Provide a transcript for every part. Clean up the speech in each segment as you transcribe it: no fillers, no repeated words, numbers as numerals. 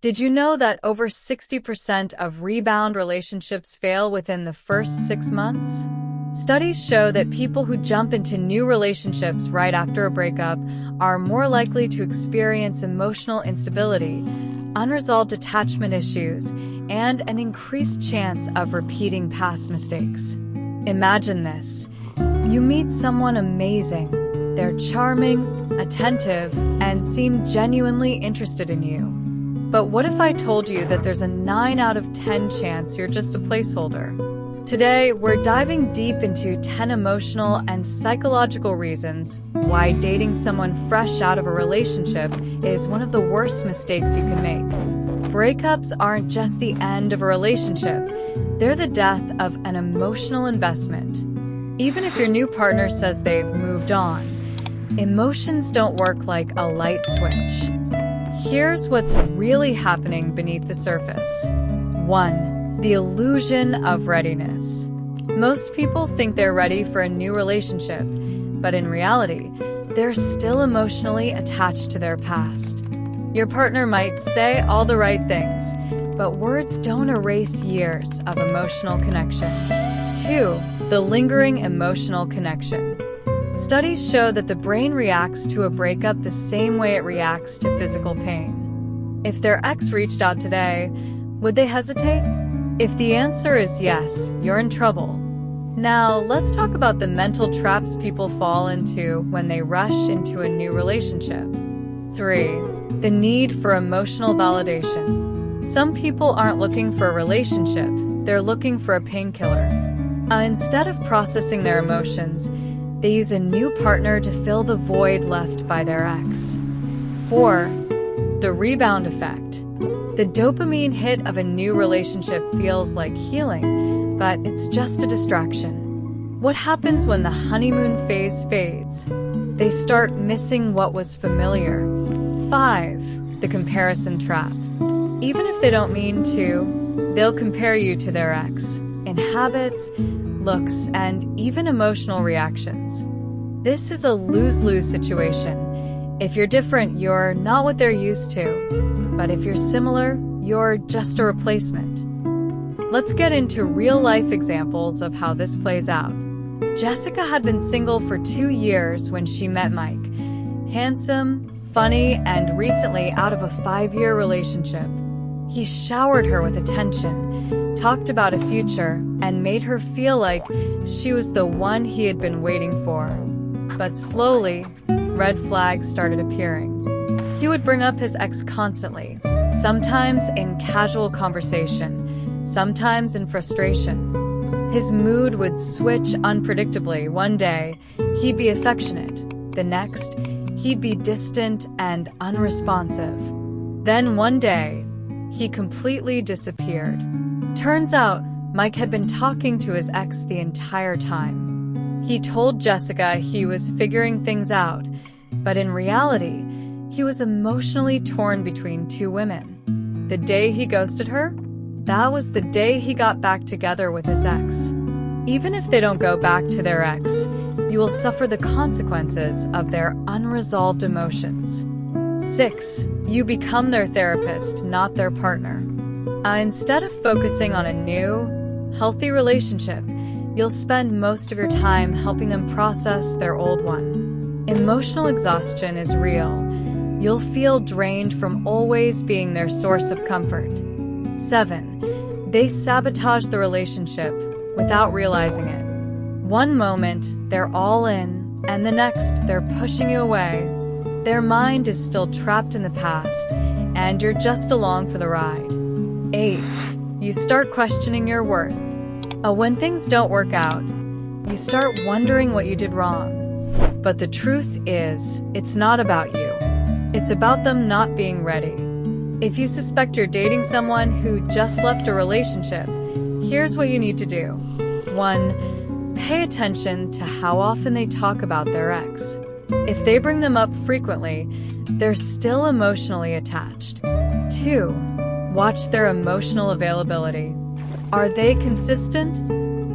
Did you know that over 60% of rebound relationships fail within the first 6 months? Studies show that people who jump into new relationships right after a breakup are more likely to experience emotional instability, unresolved attachment issues, and an increased chance of repeating past mistakes. Imagine this. You meet someone amazing. They're charming, attentive, and seem genuinely interested in you. But what if I told you that there's a 9 out of 10 chance you're just a placeholder? Today, we're diving deep into 10 emotional and psychological reasons why dating someone fresh out of a relationship is one of the worst mistakes you can make. Breakups aren't just the end of a relationship, they're the death of an emotional investment. Even if your new partner says they've moved on, emotions don't work like a light switch. Here's what's really happening beneath the surface. 1. The illusion of readiness. Most people think they're ready for a new relationship, but in reality, they're still emotionally attached to their past. Your partner might say all the right things, but words don't erase years of emotional connection. 2. The lingering emotional connection. Studies show that the brain reacts to a breakup the same way it reacts to physical pain. If their ex reached out today, would they hesitate? If the answer is yes, you're in trouble. Now, let's talk about the mental traps people fall into when they rush into a new relationship. 3. The need for emotional validation. Some people aren't looking for a relationship, they're looking for a painkiller. Instead of processing their emotions, they use a new partner to fill the void left by their ex. 4. The rebound effect. The dopamine hit of a new relationship feels like healing, but it's just a distraction. What happens when the honeymoon phase fades? They start missing what was familiar. 5. The comparison trap. Even if they don't mean to, they'll compare you to their ex in habits, looks, and even emotional reactions. This is a lose-lose situation. If you're different, you're not what they're used to. But if you're similar, you're just a replacement. Let's get into real-life examples of how this plays out. Jessica had been single for 2 years when she met Mike. Handsome, funny, and recently out of a 5-year relationship. He showered her with attention, talked about a future, and made her feel like she was the one he had been waiting for. But slowly, red flags started appearing. He would bring up his ex constantly, sometimes in casual conversation, sometimes in frustration. His mood would switch unpredictably. One day, he'd be affectionate. The next, he'd be distant and unresponsive. Then one day, he completely disappeared. Turns out, Mike had been talking to his ex the entire time. He told Jessica he was figuring things out, but in reality, he was emotionally torn between 2 women. The day he ghosted her, that was the day he got back together with his ex. Even if they don't go back to their ex, you will suffer the consequences of their unresolved emotions. 6. You become their therapist, not their partner. Instead of focusing on a new, healthy relationship, you'll spend most of your time helping them process their old one. Emotional exhaustion is real. You'll feel drained from always being their source of comfort. 7. They sabotage the relationship without realizing it. One moment, they're all in, and the next, they're pushing you away. Their mind is still trapped in the past, and you're just along for the ride. 8. You start questioning your worth. When things don't work out, you start wondering what you did wrong. But the truth is, it's not about you. It's about them not being ready. If you suspect you're dating someone who just left a relationship, here's what you need to do. 1. Pay attention to how often they talk about their ex. If they bring them up frequently, they're still emotionally attached. 2. Watch their emotional availability. Are they consistent,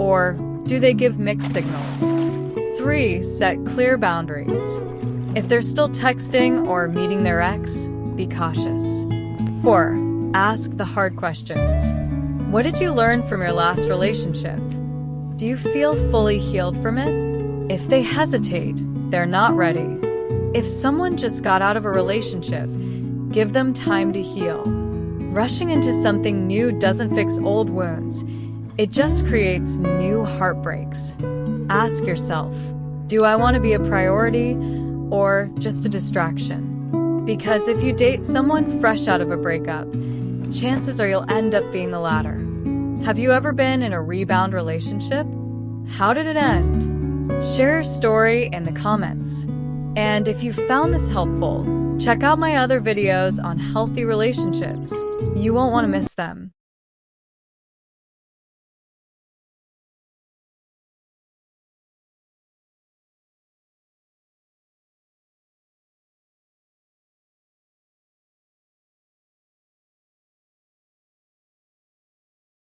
or do they give mixed signals? 3. Set clear boundaries. If they're still texting or meeting their ex, be cautious. 4. Ask the hard questions. What did you learn from your last relationship? Do you feel fully healed from it? If they hesitate, they're not ready. If someone just got out of a relationship, give them time to heal. Rushing into something new doesn't fix old wounds. It just creates new heartbreaks. Ask yourself, do I want to be a priority or just a distraction? Because if you date someone fresh out of a breakup, chances are you'll end up being the latter. Have you ever been in a rebound relationship? How did it end? Share your story in the comments. And if you found this helpful, check out my other videos on healthy relationships. You won't want to miss them.